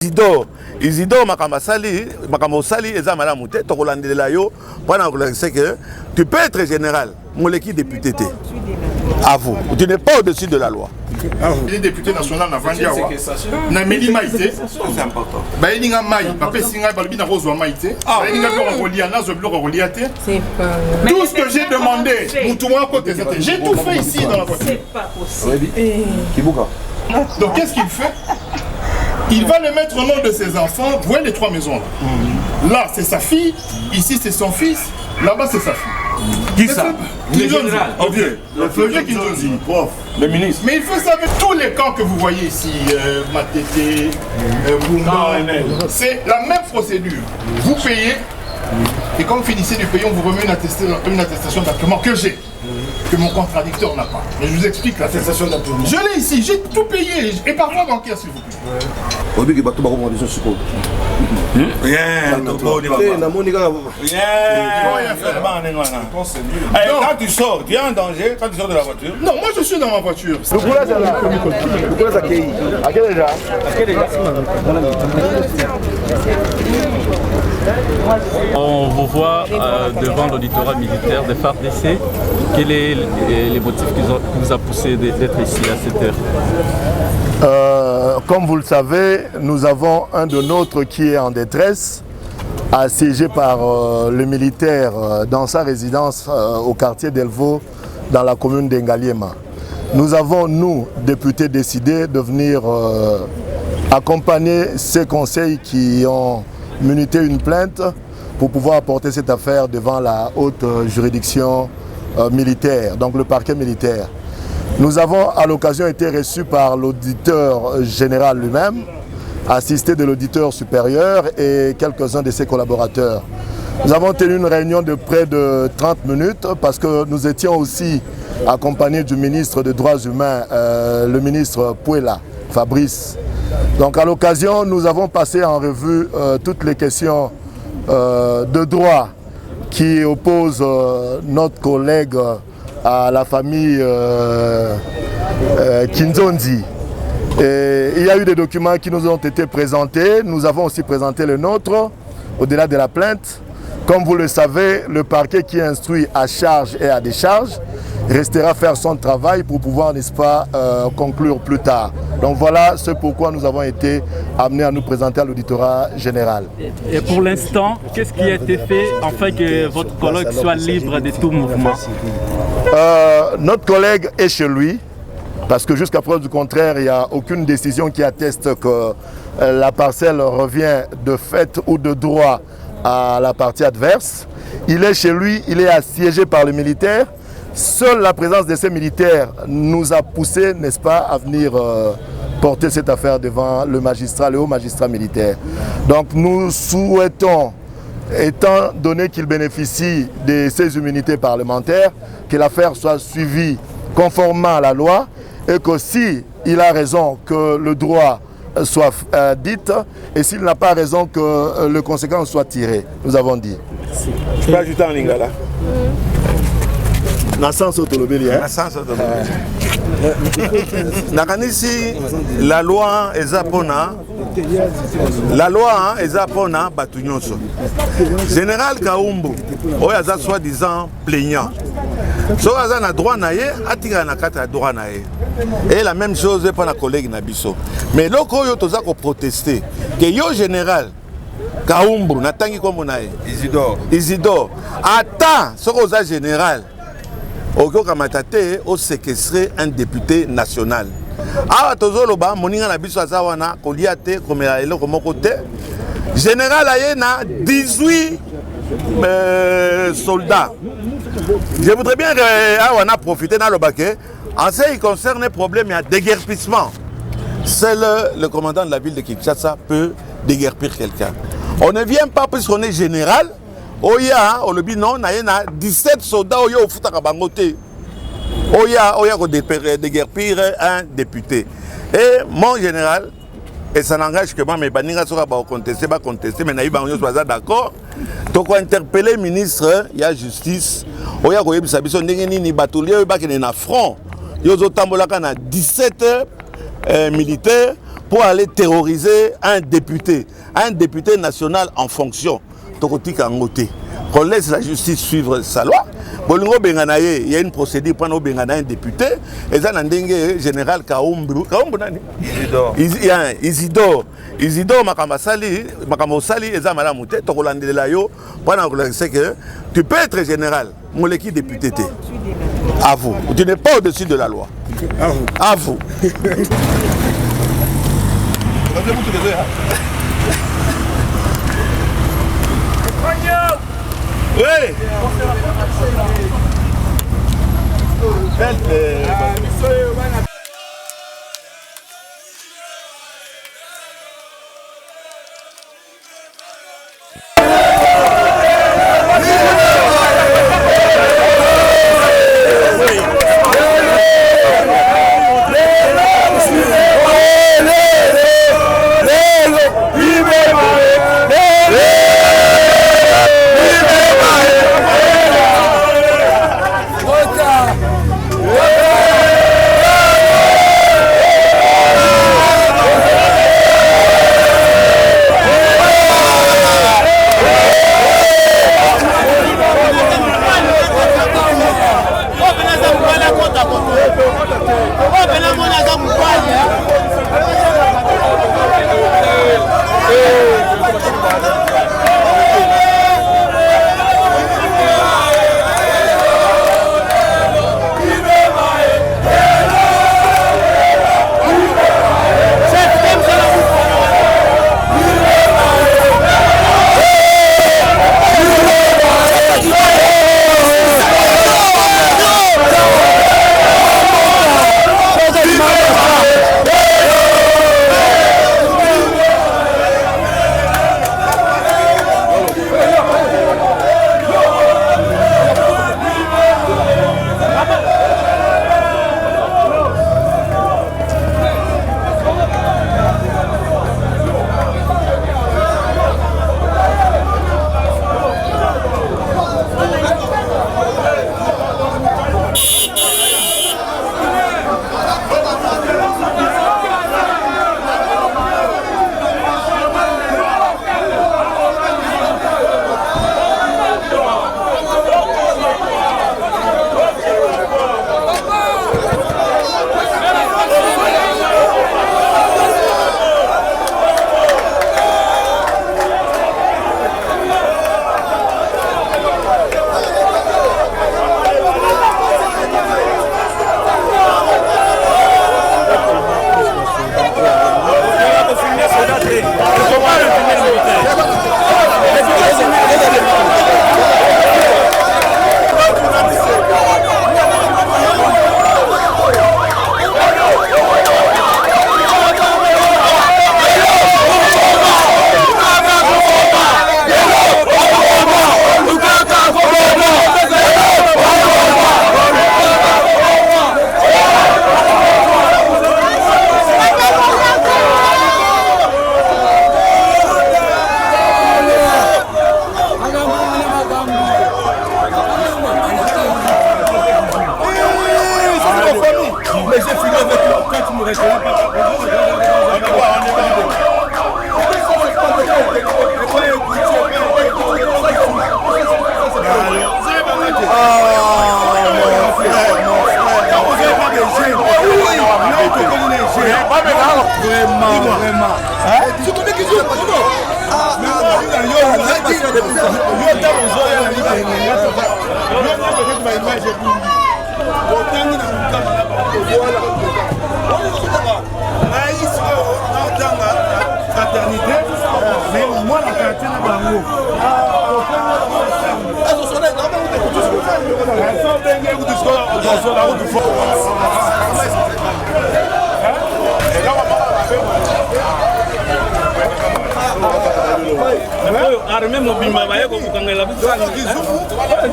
Isidore Makamosali eza malamu te tokolandela yo pendant que tu peux être général moleki député te à vous tu n'es pas au-dessus de la loi. Il est député national na Vandiawa na Meli Maïté c'est important ba elinga mai ba pesinga ba bina rose wa Maïté ba elinga ko relia na zo bloko reliate tout ce que j'ai demandé mutuwa côté j'ai tout fait ici dans la voiture. C'est pas possible. Donc qu'est-ce qu'il fait? Il va le mettre au nom de ses enfants. Vous voyez les trois maisons là. Là, c'est sa fille. Ici, c'est son fils. Là-bas, c'est sa fille. Qui ça? Le général. Le vieux qui nous dit. Le ministre. Mais il fait ça avec tous les camps que vous voyez ici. Matete, Bumba. C'est la même procédure. Vous payez. Et quand vous finissez de payer, on vous remet une attestation d'agrément que j'ai. Que mon contradicteur n'a pas. Mais je vous explique l'attestation d'agrément. Je l'ai ici, j'ai tout payé. Et par voie bancaire, s'il vous plaît. Quand tu sors, tu es en danger quand tu sors de la voiture? Non, moi je suis dans ma voiture. On vous voit devant l'auditorat militaire de FARDC. Quel est les motifs qui vous a poussé d'être ici à cette heure? Comme vous le savez, nous avons un de nôtres qui est en détresse, assiégé par le militaire dans sa résidence au quartier d'Elvo, dans la commune d'Engaliema. Nous avons, nous, députés, décidé de venir accompagner ces conseils qui ont minuté une plainte pour pouvoir porter cette affaire devant la haute juridiction militaire, donc le parquet militaire. Nous avons à l'occasion été reçus par l'auditeur général lui-même, assisté de l'auditeur supérieur et quelques-uns de ses collaborateurs. Nous avons tenu une réunion de près de 30 minutes parce que nous étions aussi accompagnés du ministre des Droits humains, le ministre Pouela, Fabrice. Donc à l'occasion, nous avons passé en revue toutes les questions de droit qui opposent notre collègue à la famille Kinzondi. Et il y a eu des documents qui nous ont été présentés. Nous avons aussi présenté le nôtre, au-delà de la plainte. Comme vous le savez, le parquet qui instruit à charge et à décharge restera faire son travail pour pouvoir, n'est-ce pas, conclure plus tard. Donc voilà ce pourquoi nous avons été amenés à nous présenter à l'auditorat général. Et pour l'instant, qu'est-ce qui a été fait afin que votre collègue soit libre de tout mouvement? Notre collègue est chez lui, parce que jusqu'à preuve du contraire, il n'y a aucune décision qui atteste que la parcelle revient de fait ou de droit à la partie adverse. Il est chez lui, il est assiégé par les militaires. Seule la présence de ces militaires nous a poussé, n'est-ce pas, à venir porter cette affaire devant le magistrat, le haut magistrat militaire. Donc nous souhaitons, étant donné qu'il bénéficie de ses immunités parlementaires, que l'affaire soit suivie conformément à la loi et que si il a raison que le droit soit dit et s'il n'a pas raison que le conséquent soit tiré. Nous avons dit. Je peux ajouter en lingala. La loi est zapona. La loi est zapona batunyonso. Général Kaumbu, oyaza soi-disant plaignant. So aza na droit na ye, atika na kata droit na ye. Et la même chose pour la collègue Nabiso. Mais loko yo toza ko protester que yo général Kaumbu natangi comme na ye Isidore. Attends, ce que général Oko Kamatate au séquestrer un député national. Ah tozoloba moninga na biso azawana koliate komela eloko moko te. Général aye na 18 soldats. Je voudrais bien qu'on a profité dans le baquet. En ce qui concerne les problèmes de déguerpissement, seul le commandant de la ville de Kinshasa peut déguerpir quelqu'un. On ne vient pas puisqu'on est général. Oya, on le dit non, on a 17 soldats au Futaka Bangote. Oya, on déguerpir un député. Et mon général, et ça n'engage que moi, mais Baninga sera contesté, mais Naïba on est d'accord. Donc on interpeller le ministre, il y a justice. Oya ko yebisa biso ndenge nini batoulier ba kene na front. Yozo tambolaka na 17 militaires pour aller terroriser un député national en fonction. Qu'on laisse la justice suivre sa loi. Il y a une procédure pour nous un député. Et ça, c'est général Kaumbu. Isidore Makamosali, et ça, madame Mouté, c'est que tu peux être général, mon équipe député. À vous. Tu n'es pas au-dessus de la loi. À vous. Oui.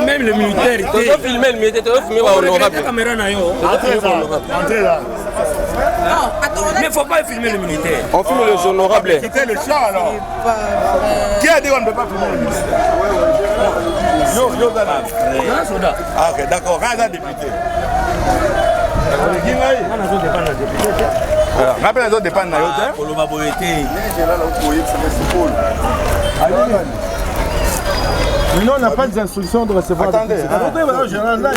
Même le militaire, tu dois filmer le militaire, tu dois filmer honorable. Entrez là. Non, mais il ne faut pas filmer le militaire. On filme les honorables. Quittez le champ alors. Qui a dit qu'on ne peut pas filmer le militaire? Ah ok, d'accord, quand il y a un député. Rappelle les autres dépendent de la haute. Pour le maboyété. Mais nous, on n'a pas des instructions de recevoir. Attendez. Attendez, voilà, je rends là.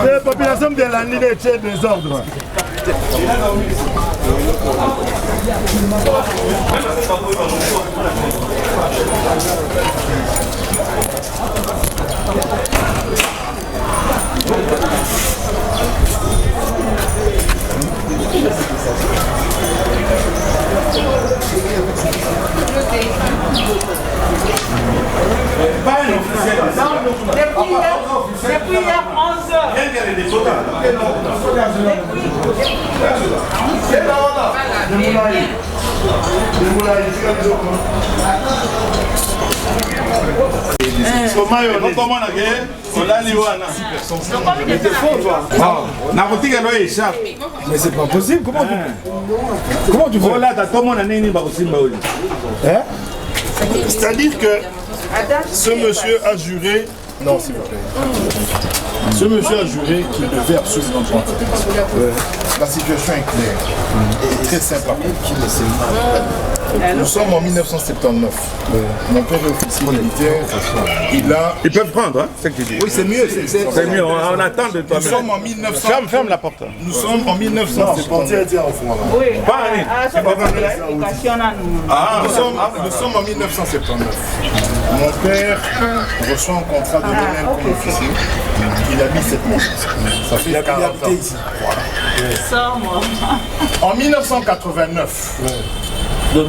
La population de la Nile est désordre. Depuis hier 11 heures. Mais c'est pas possible, comment tu fais? C'est-à-dire que ce monsieur a juré. Non, s'il vous plaît. Ce monsieur a juré qu'il devait absolument prendre. La situation est claire et très simple. Nous sommes en 1979. Mon père est officier militaire. Ils peuvent prendre, hein, c'est ce que tu dis. Oui, c'est mieux. C'est mieux, on attend de toi. Nous sommes en 1900. Ferme la porte. Nous sommes en 1979. Oui, Nous sommes en 1979. Mon père reçoit un contrat de domaine comme officier. Il habite cette maison. Ça fait 40 ans. Sors-moi. En 1989. Donc,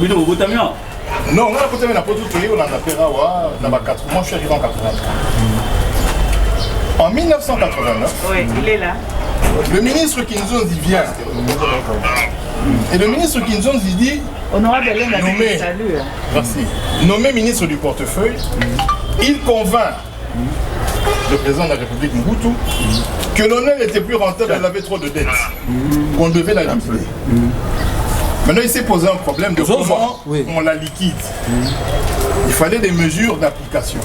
Non, on a côté de la Potou, on a fait Rawa, moi je suis arrivé en 89. En 1989, Oui, il est là. le ministre Kinzonzi vient. Et le ministre Kinzonzi dit, Honorable Hélène a dit nommé, salut. merci, nommé ministre du portefeuille, il convainc le président de la République Mobutu, que l'honneur était plus rentable, elle avait trop de dettes, qu'on devait la liquider. Maintenant, il s'est posé un problème de comment on la liquide. Il fallait des mesures d'application.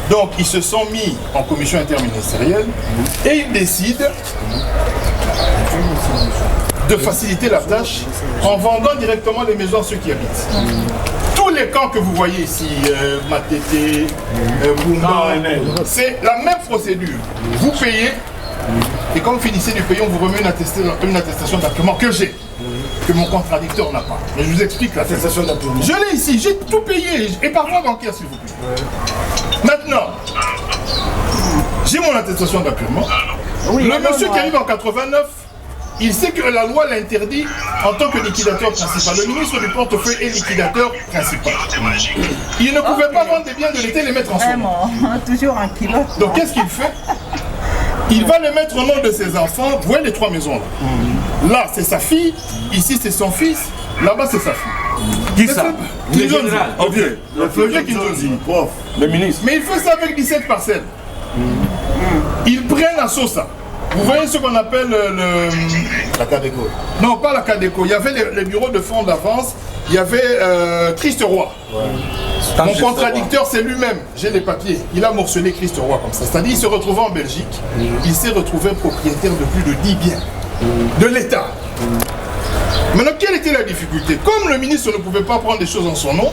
Donc, ils se sont mis en commission interministérielle et ils décident de faciliter la tâche en vendant directement les maisons à ceux qui habitent. Tous les camps que vous voyez ici, Matete, Bumba, c'est la même procédure. Vous payez, et quand vous finissez de payer, on vous remet une attestation d'agrément que j'ai, que mon contradicteur n'a pas. Mais je vous explique l'attestation d'agrément. Je l'ai ici, j'ai tout payé, et par voie bancaire s'il vous plaît. Maintenant, j'ai mon attestation d'agrément. Le monsieur qui arrive en 89, il sait que la loi l'interdit en tant que liquidateur principal. Le ministre du portefeuille est liquidateur principal. Il ne pouvait pas vendre des biens de l'État et les mettre en son nom. Toujours en kilo. Donc qu'est-ce qu'il fait? Il va les mettre au nom de ses enfants. Vous voyez les trois maisons là. Là c'est sa fille, ici c'est son fils, là-bas c'est sa fille. Qui ça? Le général. Le vieux Kinzozi. Le ministre. Mais il fait ça avec 17 parcelles. Ils prennent à Sosa. Vous voyez ce qu'on appelle La Cadeco. Non, pas la Cadeco. Il y avait les bureaux de fonds d'avance. Il y avait Christ Roy. Ouais. Mon contradicteur, c'est lui-même. J'ai les papiers. Il a morcelé Christ Roy comme ça. C'est-à-dire, il se retrouvait en Belgique. Il s'est retrouvé propriétaire de plus de 10 biens de l'État. Maintenant, quelle était la difficulté? Comme le ministre ne pouvait pas prendre des choses en son nom,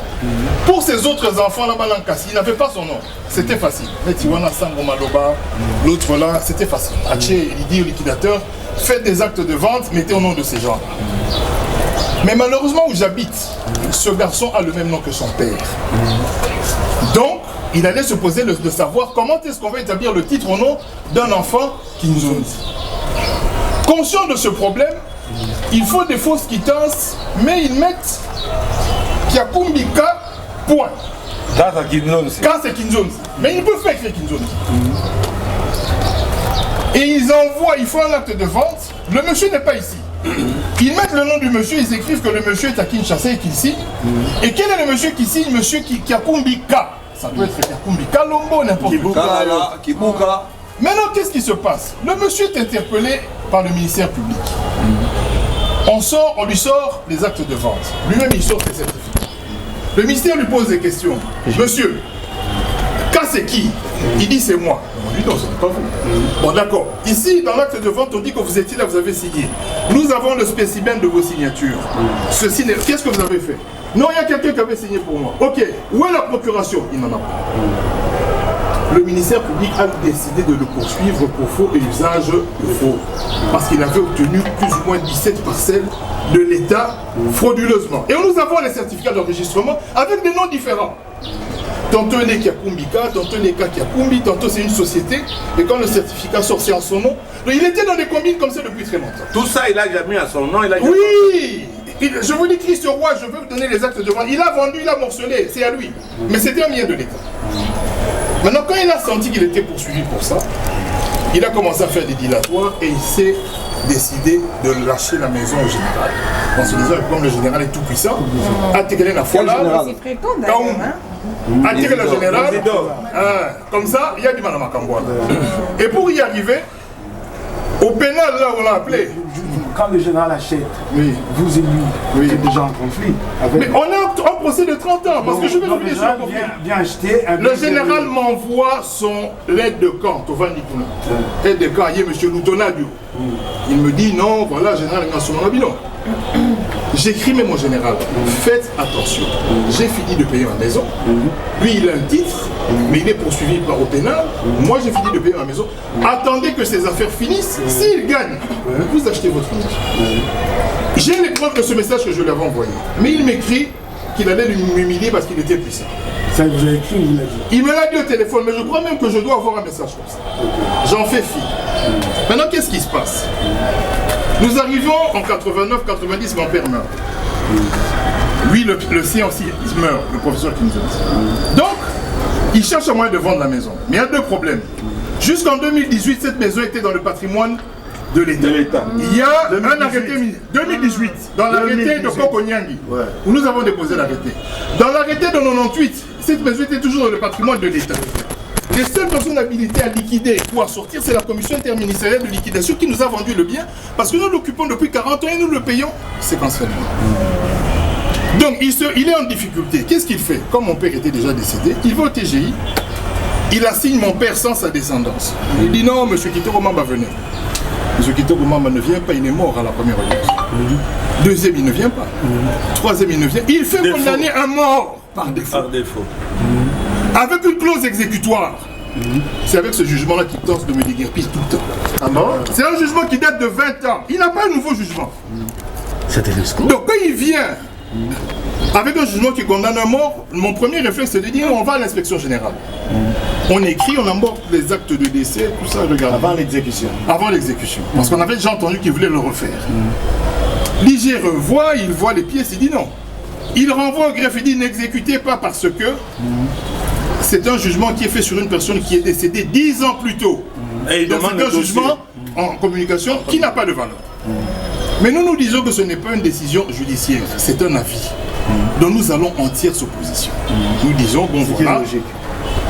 pour ses autres enfants là-bas, il n'avait pas son nom. C'était facile. L'autre là, c'était facile. Haché, il dit au liquidateur, faites des actes de vente, mettez au nom de ces gens. Mais malheureusement, où j'habite, ce garçon a le même nom que son père. Donc, il allait se poser de savoir comment est-ce qu'on va établir le titre au nom d'un enfant Kinzozi. Conscient de ce problème, il faut des fausses quittances, mais ils mettent Kiakumbika, point. Quand c'est Kinzozi. Quand c'est Kinzozi. Mais ils ne peuvent pas écrire Kinzozi. Et ils envoient, il faut un acte de vente. Le monsieur n'est pas ici. Ils mettent le nom du monsieur, ils écrivent que le monsieur est à Kinshasa et qu'il signe. Et quel est le monsieur qui signe? Monsieur Kiakumbika. Ça peut être Kiakumbika, Lombo, n'importe quoi. Kibuka. Maintenant, qu'est-ce qui se passe? Le monsieur est interpellé par le ministère public. On lui sort les actes de vente. Lui-même, il sort ses certificats. Le ministère lui pose des questions. Monsieur, quand c'est qui? Il dit c'est moi. On lui dit non, ce n'est pas vous. Bon, d'accord. Ici, dans l'acte de vente, on dit que vous étiez là, vous avez signé. Nous avons le spécimen de vos signatures. Ceci, qu'est-ce que vous avez fait? Non, il y a quelqu'un qui avait signé pour moi. Ok, où est la procuration? Il n'en a pas. Le ministère public a décidé de le poursuivre pour faux et usage de faux. Parce qu'il avait obtenu plus ou moins 17 parcelles de l'État frauduleusement. Et nous avons les certificats d'enregistrement avec des noms différents. Tantôt il est Kiakumbika, tantôt il est Kiakumbi, tantôt c'est une société. Et quand le certificat sort, c'est en son nom. Donc, il était dans des combines comme ça depuis très longtemps. Tout ça, il a déjà mis à son nom. Oui! Je vous dis, Christ Roy, je veux vous donner les actes de vente. Il a vendu, il a morcelé, c'est à lui. Mais c'était un bien de l'État. Maintenant, quand il a senti qu'il était poursuivi pour ça, il a commencé à faire des dilatoires et il s'est décidé de lâcher la maison au général. En se disant, comme le général est tout puissant, attirer la foi là, attirer le général, comme ça, il y a du mal à Makamboa. Et pour y arriver, au pénal, là, on l'a appelé. Quand le général achète, vous et lui, vous êtes déjà en conflit. Mais on est en procès de 30 ans, parce que je vais revenir sur le conflit. Le général m'envoie son aide de camp, Tovan Nikouna. Aide de camp, il y a M. Loutonadio. Il me dit non, voilà, général Ngassouman Nabilon. J'écris, mais mon général, faites attention. J'ai fini de payer ma maison. Lui, il a un titre, mais il est poursuivi par au pénal. Moi, j'ai fini de payer ma maison. Attendez que ces affaires finissent. S'il gagne, vous achetez votre maison. J'ai les preuves de ce message que je lui avais envoyé. Mais il m'écrit qu'il allait m'humilier parce qu'il était puissant. Ça vous a écrit ou vous l'avez dit? Il me l'a dit au téléphone, mais je crois même que je dois avoir un message comme ça. J'en fais fi. Maintenant, qu'est-ce qui se passe? Nous arrivons en 89-90, mon père meurt. Lui, le sien aussi, il meurt, le professeur Kinzozi. Donc, il cherche un moyen de vendre la maison. Mais il y a deux problèmes. Jusqu'en 2018, cette maison était dans le patrimoine de l'État. Il y a 2018. Un arrêté 2018, dans l'arrêté de Kokonyangui, où nous avons déposé l'arrêté. Dans l'arrêté de 98, cette maison était toujours dans le patrimoine de l'État. Les seules personnes habilitées à liquider ou à sortir, c'est la commission interministérielle de liquidation qui nous a vendu le bien parce que nous l'occupons depuis 40 ans et nous le payons séquentiellement. Donc il est en difficulté. Qu'est-ce qu'il fait? Comme mon père était déjà décédé, il va au TGI, il assigne mon père sans sa descendance. Il dit non, M. Kitoko Mamba venez. M. Kitoko Mamba ne vient pas, il est mort à la première audience. Deuxième, il ne vient pas. Troisième, il ne vient. Il fait condamner un mort par défaut. Avec une clause exécutoire. C'est avec ce jugement-là qu'il tente de me déguerpir tout le temps. Ah bon? C'est un jugement qui date de 20 ans. Il n'a pas un nouveau jugement. Donc quand il vient avec un jugement qui condamne à mort, mon premier réflexe c'est de dire on va à l'inspection générale. On écrit, on embarque les actes de décès, tout ça, regarde. Avant l'exécution. Avant l'exécution. Parce qu'on avait déjà entendu qu'il voulait le refaire. L'IG revoit, il voit les pièces, il dit non. Il renvoie au greffe, il dit n'exécutez pas parce que c'est un jugement qui est fait sur une personne qui est décédée 10 ans plus tôt. Et donc c'est un jugement en communication qui n'a pas de valeur. Mais nous disons que ce n'est pas une décision judiciaire, c'est un avis. Donc nous allons en tierce opposition. Nous disons, bon voilà,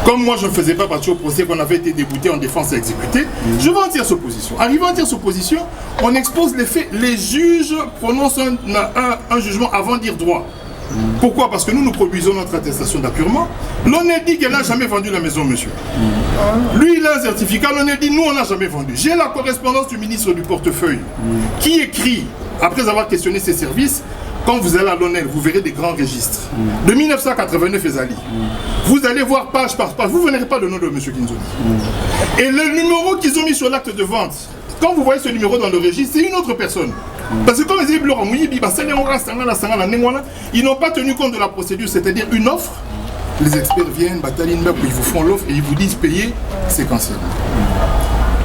comme moi je ne faisais pas partie au procès qu'on avait été débouté en défense et exécuté, je vais en tierce opposition. Arrivé en tierce opposition, on expose les faits, les juges prononcent un jugement avant de dire droit. Pourquoi? Parce que nous produisons notre attestation d'appurement. L'ONEL dit qu'elle n'a jamais vendu la maison, monsieur. Lui, il a un certificat, l'ONEL dit nous, on n'a jamais vendu. J'ai la correspondance du ministre du portefeuille qui écrit, après avoir questionné ses services, quand vous allez à l'ONEL, vous verrez des grands registres. De 1989, Ezali. Vous allez voir page par page, vous ne verrez pas le nom de M. Kinzoni. Et le numéro qu'ils ont mis sur l'acte de vente, quand vous voyez ce numéro dans le registre, c'est une autre personne. Parce que comme ils n'ont pas tenu compte de la procédure, c'est-à-dire une offre. Les experts viennent, ils vous font l'offre et ils vous disent payer séquentiellement.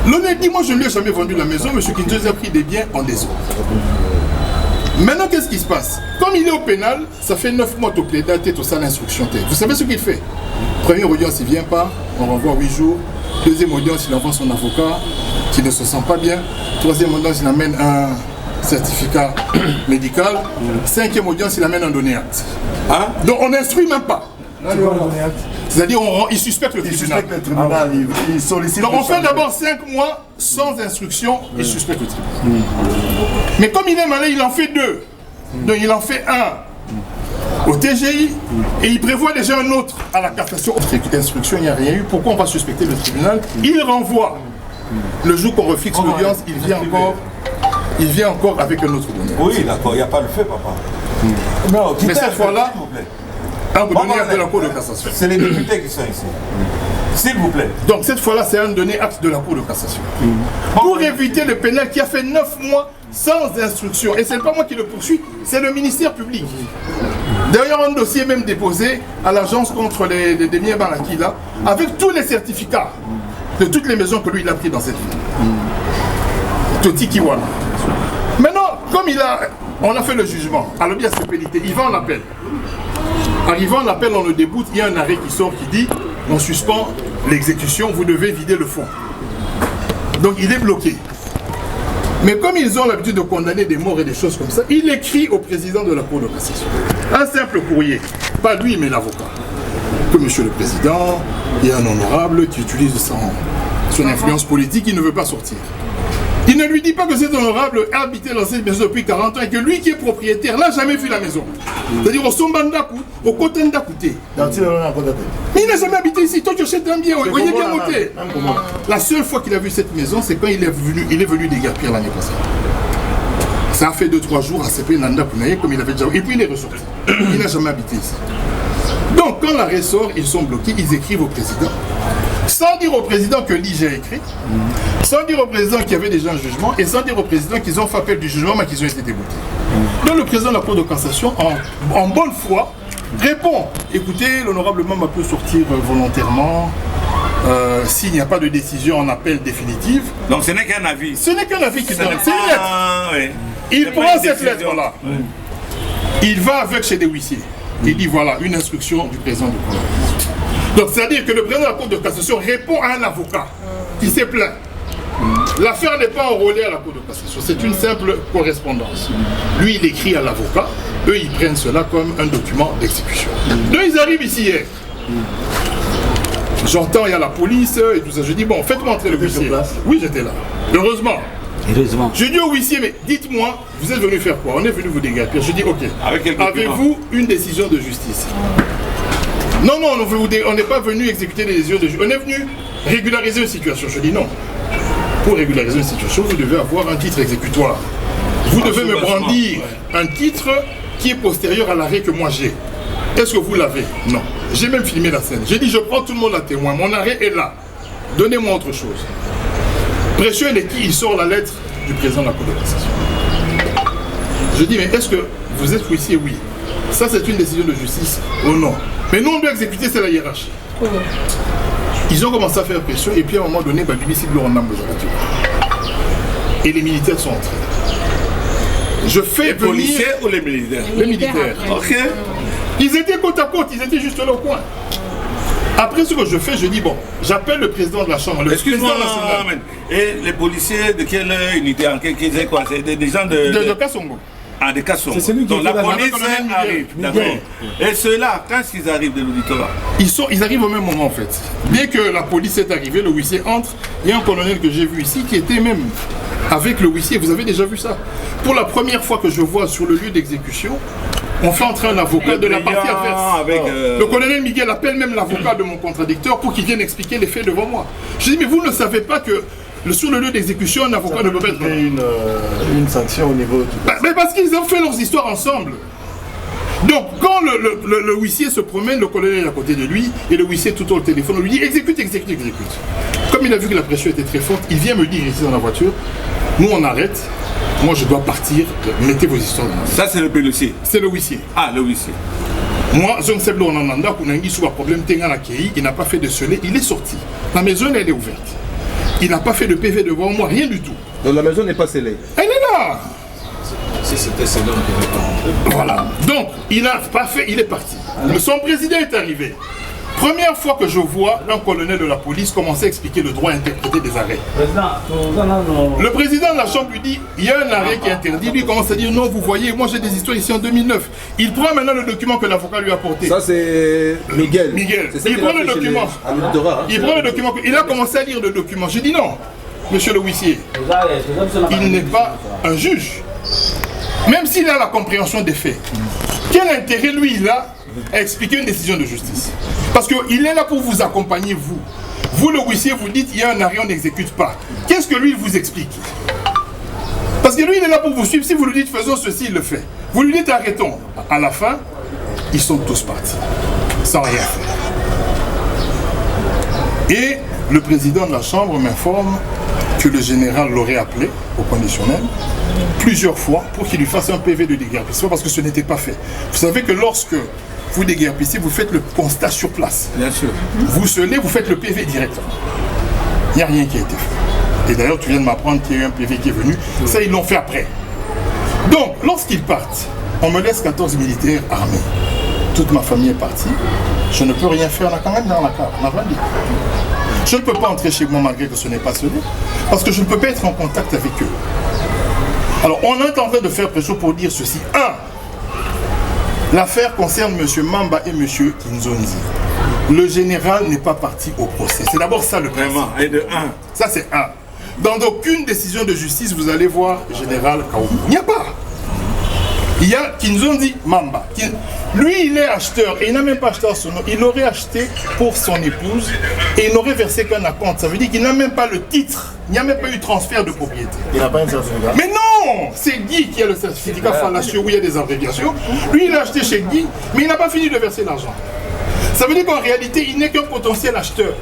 L'honnête dit, moi je ne lui ai jamais vendu la maison, M. Kinzozi a pris des biens en désordre. Maintenant, qu'est-ce qui se passe? Comme il est au pénal, ça fait 9 mois au plaidant tête au salle d'instruction. Vous savez ce qu'il fait? Première audience, il ne vient pas, on renvoie 8 jours. Deuxième audience, il envoie son avocat qui ne se sent pas bien. Troisième audience, il amène un certificat médical. Cinquième audience, il amène un donné acte. Hein? Donc on n'instruit même pas. C'est-à-dire il suspecte le tribunal. Il sollicite. Donc on fait d'abord 5 mois sans instruction, il suspecte le tribunal. Mais comme il est malin, il en fait 2. Donc il en fait un au TGI et il prévoit déjà un autre à la cassation. Instruction, il n'y a rien eu. Pourquoi on va suspecter le tribunal? Il renvoie. Le jour qu'on refixe l'audience, il vient encore avec un autre donné. Oui, d'accord, il n'y a pas le fait, papa. Non, mais cette fois-là, un donné acte de la Cour de cassation. C'est les députés qui sont ici. S'il vous plaît. Donc cette fois-là, c'est un donné acte de la Cour de cassation. Pour éviter le pénal qui a fait 9 mois sans instruction. Et ce n'est pas moi qui le poursuis, c'est le ministère public. D'ailleurs, un dossier est même déposé à l'agence contre les biens Baraki là, avec tous les certificats de toutes les maisons que lui il a pris dans cette ville. Toti Kiwana. Maintenant, comme on a fait le jugement, à l'objet de pénalité, il va en appel. Arrivant en appel, on le déboute, il y a un arrêt qui sort qui dit on suspend l'exécution, vous devez vider le fonds. Donc il est bloqué. Mais comme ils ont l'habitude de condamner des morts et des choses comme ça, il écrit au président de la Cour de cassation. Un simple courrier, pas lui mais l'avocat. Que monsieur le président, il y a un honorable qui utilise son influence politique, il ne veut pas sortir. Il ne lui dit pas que cet honorable a habité dans cette maison depuis 40 ans et que lui qui est propriétaire n'a jamais vu la maison. C'est-à-dire au Sombandaku, au Kotendakoute. Mais il n'a jamais habité ici. Toi tu achètes un bien, il est bien monté. La seule fois qu'il a vu cette maison, c'est quand il est venu déguerpir l'année passée. Ça a fait 2-3 jours à CP Nanda Pounaye comme il avait déjà. Et puis il est ressorti. Il n'a jamais habité ici. Donc quand l'arrêt sort, ils sont bloqués, ils écrivent au président. Sans dire au président que l'IG a écrit, sans dire au président qu'il y avait déjà un jugement, et sans dire au président qu'ils ont fait appel du jugement mais qu'ils ont été déboutés. Donc le président de la Cour de cassation, en bonne foi, répond, écoutez, l'honorable Mamba peut sortir volontairement s'il n'y a pas de décision en appel définitive. Donc ce n'est qu'un avis. Ce n'est qu'un avis qui donne, c'est une lettre. Oui. Il prend cette lettre-là, il va avec chez des huissiers, il dit voilà, une instruction du président de la Cour de cassation. Donc c'est-à-dire que le président de la Cour de cassation répond à un avocat qui s'est plaint. L'affaire n'est pas enrôlée à la Cour de cassation, c'est une simple correspondance. Lui, il écrit à l'avocat, eux, ils prennent cela comme un document d'exécution. Donc ils arrivent ici hier. J'entends, il y a la police et tout ça. Je dis, bon, faites-moi entrer le huissier. Oui, j'étais là. Heureusement. Je dis au huissier, mais dites-moi, vous êtes venu faire quoi? On est venu vous déguerpir. Je dis, ok. Avez-vous une décision de justice? Non, on n'est pas venu exécuter des décisions de justice. On est venu régulariser une situation. Je dis non. Pour régulariser une situation, vous devez avoir un titre exécutoire. Vous devez me brandir un titre qui est postérieur à l'arrêt que moi j'ai. Est-ce que vous l'avez? Non. J'ai même filmé la scène. J'ai dit, je prends tout le monde à témoin. Mon arrêt est là. Donnez-moi autre chose. Précieux et qui il sort la lettre du président de la Cour de cassation. Je dis, mais est-ce que vous êtes huissier? Oui. Ça, c'est une décision de justice ou non? Mais nous, on doit exécuter, c'est la hiérarchie. Ils ont commencé à faire pression et puis à un moment donné, et les militaires sont entrés. Je fais les policiers ou les militaires? Les militaires. Ok. Ils étaient côte à côte, ils étaient juste là au coin. Après ce que je fais, je dis bon, j'appelle le président de la Chambre, le président national. Et les policiers de quelle unité? En quelle quoi? C'est des gens de Kassongo. Ah, de Kassongo. Donc la police arrive, d'accord. Et ceux-là, quand ils arrivent de l'auditorat? Ils arrivent au même moment en fait. Dès que la police est arrivée, le huissier entre. Il y a un colonel que j'ai vu ici qui était même avec le huissier. Vous avez déjà vu ça? Pour la première fois que je vois sur le lieu d'exécution, on fait entrer un avocat de la partie adverse. Le colonel Miguel appelle même l'avocat de mon contradicteur pour qu'il vienne expliquer les faits devant moi. Je dis, mais vous ne savez pas que sur le lieu d'exécution, un avocat ne peut pas être... une sanction au niveau du... Mais parce qu'ils ont fait leurs histoires ensemble. Donc, quand le huissier se promène, le colonel est à côté de lui, et le huissier tout au téléphone, on lui dit, exécute, exécute, exécute. Comme il a vu que la pression était très forte, il vient me dire ici dans la voiture, nous on arrête. Moi, je dois partir. Mettez vos histoires dans la main. Ça, c'est le policier. C'est le huissier. Ah, le huissier. Moi, je ne sais pas, on en a un problème, il n'a pas fait de scellé, il est sorti. La maison, elle est ouverte. Il n'a pas fait de PV devant moi, rien du tout. Donc la maison n'est pas scellée? Elle est là. Si c'était scellé, on ne pouvait pas. Voilà. Donc, il n'a pas fait, il est parti. Son président est arrivé. Première fois que je vois un colonel de la police commencer à expliquer le droit à interpréter des arrêts. Le président de la Chambre lui dit, il y a un arrêt qui est interdit. Lui commence à dire, non, vous voyez, moi j'ai des histoires ici en 2009. Il prend maintenant le document que l'avocat lui a apporté. Ça c'est Miguel. Il prend le document. Il prend le document. Il a commencé à lire le document. J'ai dit non, monsieur le huissier, il n'est pas un juge. Même s'il a la compréhension des faits. Quel intérêt lui il a à expliquer une décision de justice? Parce qu'il est là pour vous accompagner, vous. Vous, le huissier, vous dites, il y a un arrêt, on n'exécute pas. Qu'est-ce que lui, il vous explique? Parce que lui, il est là pour vous suivre. Si vous lui dites, faisons ceci, il le fait. Vous lui dites, arrêtons. À la fin, ils sont tous partis. Sans rien faire. Et le président de la Chambre m'informe que le général l'aurait appelé au conditionnel plusieurs fois pour qu'il lui fasse un PV de déguerpissement parce que ce n'était pas fait. Vous savez que lorsque vous déguerpissez, vous faites le constat sur place. Bien sûr. Vous scellez, vous faites le PV directement. Il n'y a rien qui a été fait. Et d'ailleurs, tu viens de m'apprendre qu'il y a eu un PV qui est venu. Ça, ils l'ont fait après. Donc, lorsqu'ils partent, on me laisse 14 militaires armés. Toute ma famille est partie. Je ne peux rien faire, on a quand même dans la carte. On n'a rien dit. Je ne peux pas entrer chez moi malgré que ce n'est pas scellé. Parce que je ne peux pas être en contact avec eux. Alors, on est en train de faire pression pour dire ceci. 1. L'affaire concerne M. Mamba et M. Kinzonzi. Le général n'est pas parti au procès. C'est d'abord ça le principe. Vraiment, et de 1. Ça, c'est 1. Dans aucune décision de justice, vous allez voir général Kaoumou. Il n'y a pas. Il y a Kinzonzi Mamba. Lui, il est acheteur et il n'a même pas acheté à son nom. Il aurait acheté pour son épouse et il n'aurait versé qu'un acompte. Ça veut dire qu'il n'a même pas le titre. Il n'y a même pas eu de transfert de propriété. Il n'a pas un certificat. Mais non! C'est Guy qui a le certificat fallacieux où il y a des abréviations. Lui, il a acheté chez Guy, mais il n'a pas fini de verser l'argent. Ça veut dire qu'en réalité, il n'est qu'un potentiel acheteur.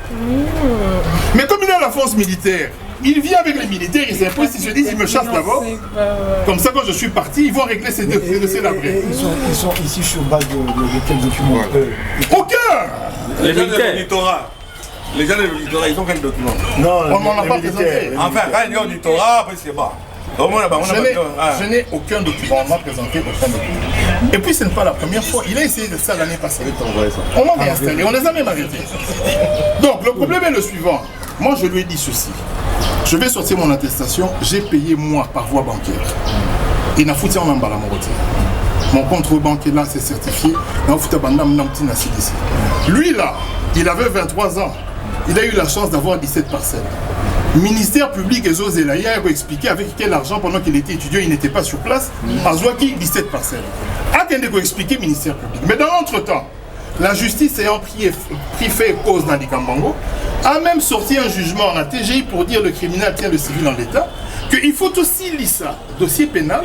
Mais comme il est à la force militaire, il vit avec les militaires, ils s'imposent, ils se disent, ils me chassent d'abord. Comme ça, quand je suis parti, ils vont régler ces dossiers d'après. Ils sont ici sur base de quels documents? Aucun! Les gens de l'auditorat. Les gens de l'auditorat, ils ont quel document? Non, on m'en a pas présenté. Enfin, quand il y a l'auditorat, après c'est bas. Je n'ai aucun document, on m'a présenté aucun document. Et puis ce n'est pas la première fois, il a essayé de ça l'année passée. On m'a réinstallé, on les a même arrêtés. Donc le problème est le suivant, moi je lui ai dit ceci, je vais sortir mon attestation, j'ai payé moi par voie bancaire. Il n'a foutu en emballement. mon compte bancaire là c'est certifié. Lui là, il avait 23 ans. Il a eu la chance d'avoir 17 parcelles. Ministère public et Zozelaïa a expliqué avec quel argent pendant qu'il était étudiant, il n'était pas sur place. Azouaki 17 parcelles. A Kendeko expliqué ministère public. Mais dans l'entretemps, la justice ayant pris fait cause dans Likambango, a même sorti un jugement en TGI pour dire le criminel tient le civil en l'état, qu'il faut aussi lire ça, dossier pénal,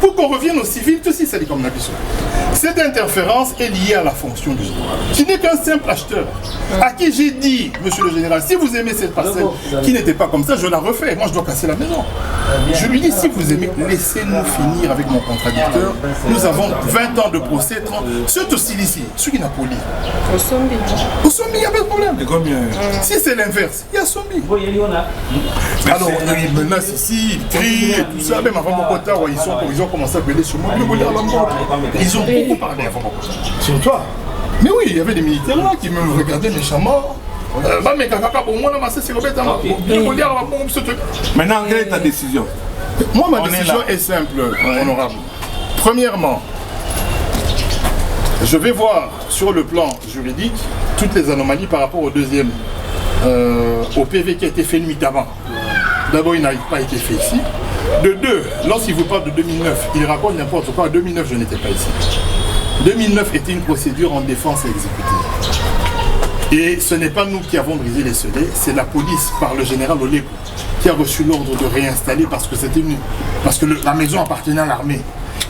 pour qu'on revienne au civil, tout aussi ça dit comme l'habitude. Cette interférence est liée à la fonction du général. Je n'ai qu'un simple acheteur, à qui j'ai dit, monsieur le général, si vous aimez cette parcelle qui n'était pas comme ça, je la refais, moi je dois casser la maison. Je lui dis, si vous aimez, laissez-nous finir avec mon contradicteur, nous avons 20 ans de procès, 30, c'est aussi ici, ceux qui n'a pas lu. Au Sombi, il n'y a pas de problème. Si c'est l'inverse, il y a Sombi. Alors, on a une menace ici, ils crient et tout ça, même avant mon retard, ils ont commencé à gueuler sur moi. Ils ont beaucoup parlé avant mon retard. Sur toi? Mais oui, il y avait des militaires là qui me regardaient méchamment. Maintenant, quelle est ta décision? Moi, ma décision est simple, honorable. Premièrement, je vais voir sur le plan juridique toutes les anomalies par rapport au deuxième, au PV qui a été fait nuit avant. D'abord, il n'a pas été fait ici. De deux, lorsqu'il vous parle de 2009, il raconte n'importe quoi. En 2009, je n'étais pas ici. 2009 était une procédure en défense exécutive. Et ce n'est pas nous qui avons brisé les scellés, c'est la police par le général Oleko qui a reçu l'ordre de réinstaller parce que la maison appartenait à l'armée.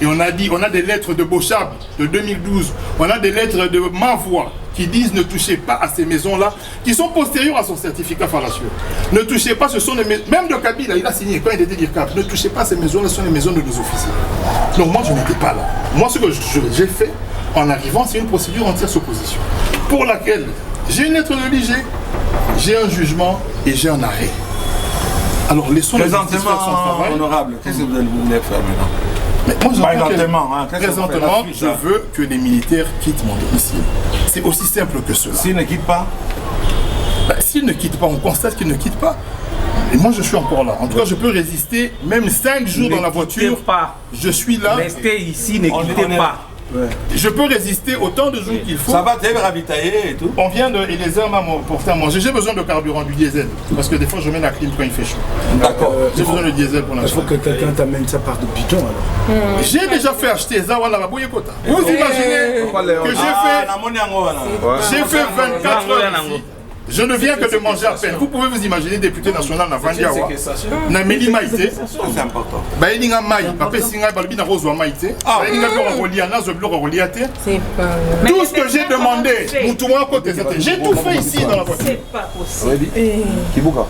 Et on a dit, on a des lettres de Bochab de 2012, on a des lettres de Mavoie qui disent ne touchez pas à ces maisons-là, qui sont postérieures à son certificat fallacieux. Ne touchez pas, ce sont les maisons, même de Kabila, il a signé quand il était DIRCAP, ne touchez pas à ces maisons-là, ce sont les maisons de nos officiers. Donc moi je n'étais pas là. Moi ce que j'ai fait en arrivant, c'est une procédure en tierce opposition, pour laquelle j'ai une lettre de l'IG, j'ai un jugement et j'ai un arrêt. Alors laissons les justice faire son travail. Honorable, qu'est-ce que vous allez faire maintenant? Mais moi, présentement, je veux que les militaires quittent mon domicile. C'est aussi simple que cela. S'ils ne quittent pas? S'ils ne quittent pas, on constate qu'ils ne quittent pas. Et moi, je suis encore là. En tout cas, je peux résister même 5 jours dans la voiture. Je suis là. Restez ici, ne quittez pas. Ouais. Je peux résister autant de jours qu'il faut. Ça va, tu es ravitaillé et tout. On vient de... Et les hommes m'ont porté à manger. J'ai besoin de carburant, du diesel. Parce que des fois, je mets la clim quand il fait chaud. D'accord. J'ai besoin de diesel pour l'instant. Il faut que quelqu'un t'amène ça par de pigeon alors. J'ai déjà fait acheter ça. Vous imaginez que j'ai fait 24 heures ici. Je ne viens que de manger à peine. Vous pouvez vous imaginer, député national na Vandiawa, na Meli Maïté. C'est important. Baïninga Maï, Papa Singa Balbina Rose wa Maïté. Baïninga Roliana, Zoblo Roliate. Tout ce que j'ai demandé, Moutouan côté, j'ai tout fait ici dans la voiture. C'est pas possible. Kibuka.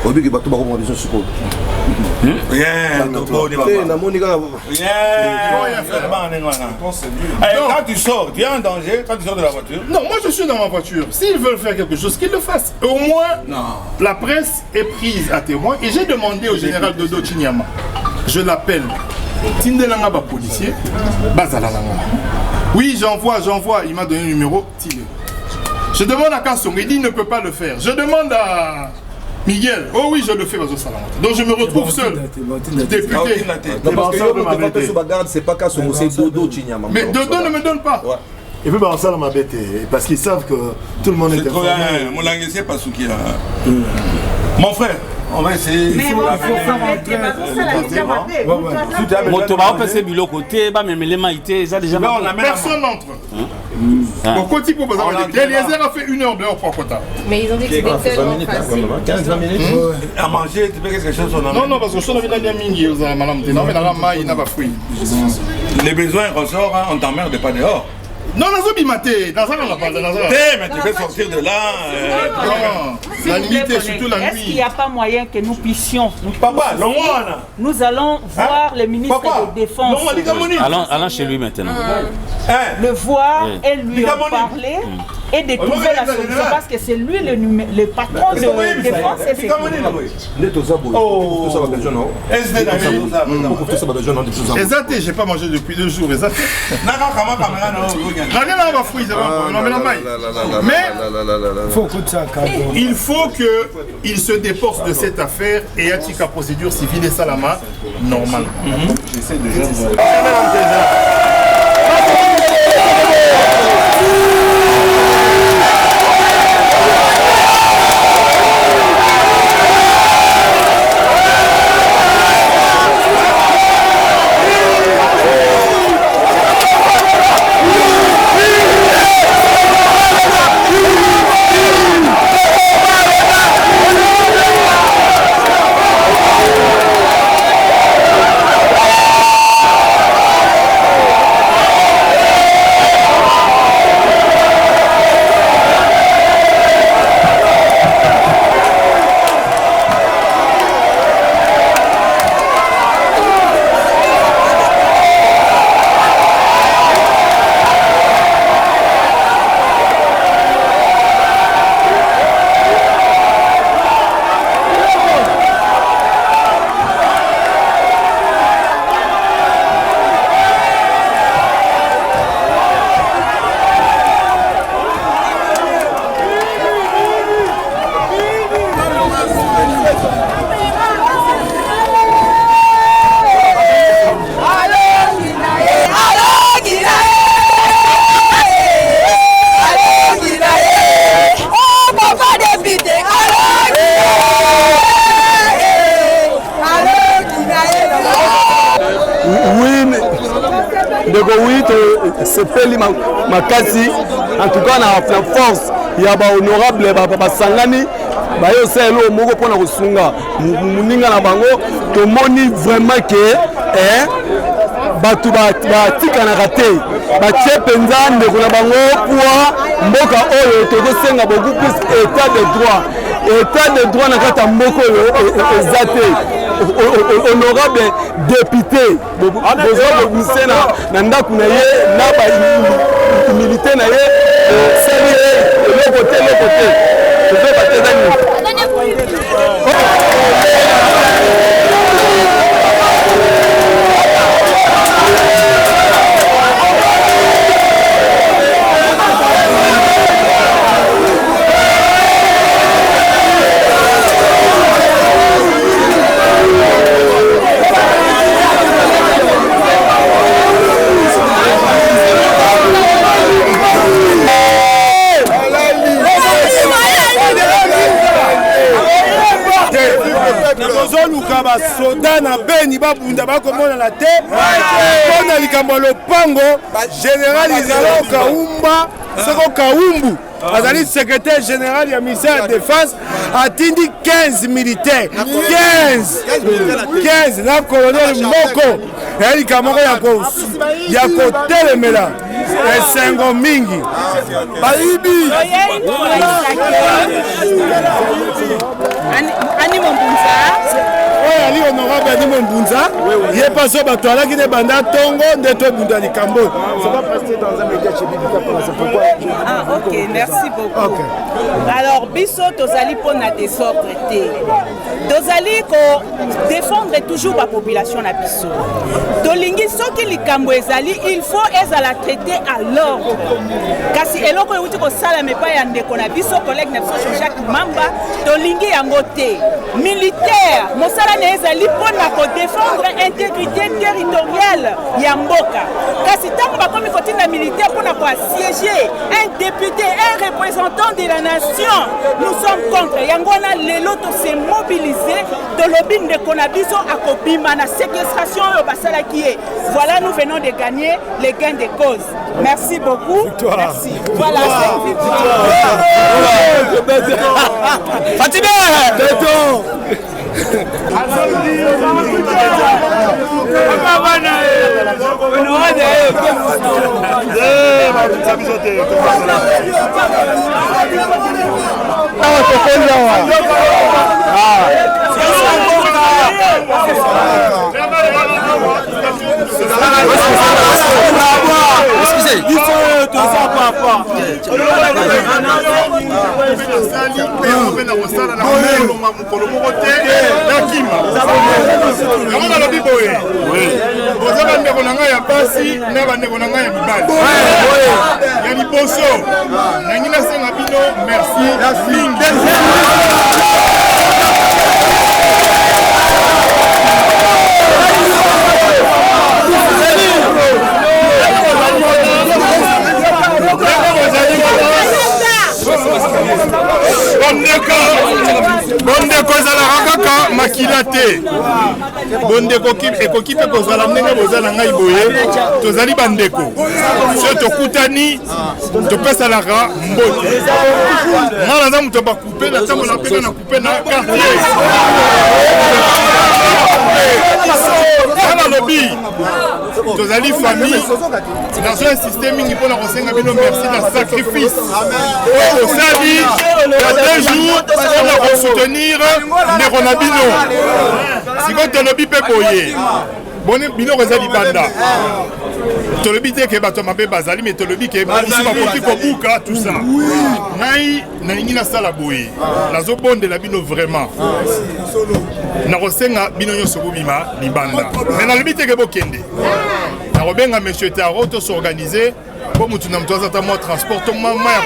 Obi ki bato bako mo sur quand tu sors, tu es en danger quand tu sors de la voiture? Non, moi je suis dans ma voiture. S'ils veulent faire quelque chose, qu'ils le fassent. Au moins, la presse est prise à témoin. Et j'ai demandé au général Dodo Chinyama, je l'appelle, Tindelanga ba policier, Bazalalanga. Oui, j'envoie, il m'a donné le numéro, Tile. Je demande à Kassong, il dit il ne peut pas le faire. Je demande à Miguel, oh oui, je le fais, Bazo Salamata. Donc je me retrouve seul, député. C'est pas Kassong, c'est Dodo Chinyama. Mais Dodo ne me donne pas. Et puis ça m'a bêté, parce qu'ils savent que tout le monde est informé. Mon langue, c'est pas ce qu'il a. Mon frère, on va essayer. Mais bon, personne n'entre. Pourquoi tu peux pas? Eliezer a fait 1 heure dehors pour Kota. Mais ils ont dit que c'était tellement facile. 15-20 minutes. À manger, tu fais quelque chose. Non, parce que je suis venu à Mingi, il n'a pas fruit. Les besoins ressortent, on t'emmerde pas dehors. Non, dans ça, on n'a pas de mais tu peux sortir de là. La nuit et surtout la nuit. Est-ce qu'il n'y a pas moyen que nous puissions nous allons voir le ministre de la Défense. Allons chez lui maintenant. Le voir et lui en parler et de trouver la solution parce que c'est lui le patron de défense et sécurité. Ezate, j'ai pas mangé depuis 2 jours. Ezate. Mais il faut qu'il se déporte de cette affaire et attique à procédure civile et salama normalement. J'essaie de Oui, ndeko oui sepeli makasi en tout cas na force ya ba honorable basangani bayo selo moko pona kosunga muninga na bango tomoni vraiment que batu batikanaka te batie mpenza ndeko na bango poa mboka oyo tokosenga beaucoup plus état de droit na kati ya mboka oyo eza te honorable député bozwa bobuse na ndako na ye na bahumilité na ye osali ye eloko te tozobatezani tozoluka basoda na beni babunda bakomonana te mpona likambo ya lopango général izalo kaumba soko kaumbu azali secrétaire général ya ministère ya défense atindi 15 militaire 15 na colonel moko ya likambo moko ya kotelemela esengo mingi bayibi oyo ali honorable Animo Mbunza ye paso bato alaki ne banda tongo nde tobunda likambo. Ok, merci beaucoup. Okay. Alors biso tozali pona désordre te tozali ko défendre toujours la population na biso tolingi soki likambo ezali il faut ezala traité à l'ordre kasi eloko euti kosala mepa ya ndeko na biso collègue na biso Jacques Mamba tolingi yango te militaire mosala na ezali pona ko défendre intégrité territoriale ya mboka kasi tango bakomi kotinda militaire pona ko assiéger un député un représentant de la nation nous sommes contre yango na lelo to se mobiliser de lobby ndeko na biso akobima na séquestration oyo basala qui est voilà nous venons de gagner les gains de cause merci beaucoup victoire. Merci voilà c'est victoire Fatima Beto bondeko ezalaka kaka makila te bondeko ekoki mpe kozala ndenge bozala ngai boye tozali bandeko so tokutani topesalaka mbote nga naza moto bakupe na ntango napeka na kupe na quartier na lobi tozali famille nazo insiste mingi mpona kosenga bino merci na sacrifice oyo osali ya 2 jours mpona kosoutenir ndeko na bino sikoyo tolobi mpe boye bone biloko eza libanda tolobi te ke bato mabe bazali me tolobi ke biso bakoki kobuka tout ça ngai nalingi nasala boye nazobondela bino vraiment nakosenga bino nyonso bobima libanda me nalobi te ke bokende nakobenga monsieur Taro to s'organiser po mutu na mutu aza ta mwa transport to mwa ya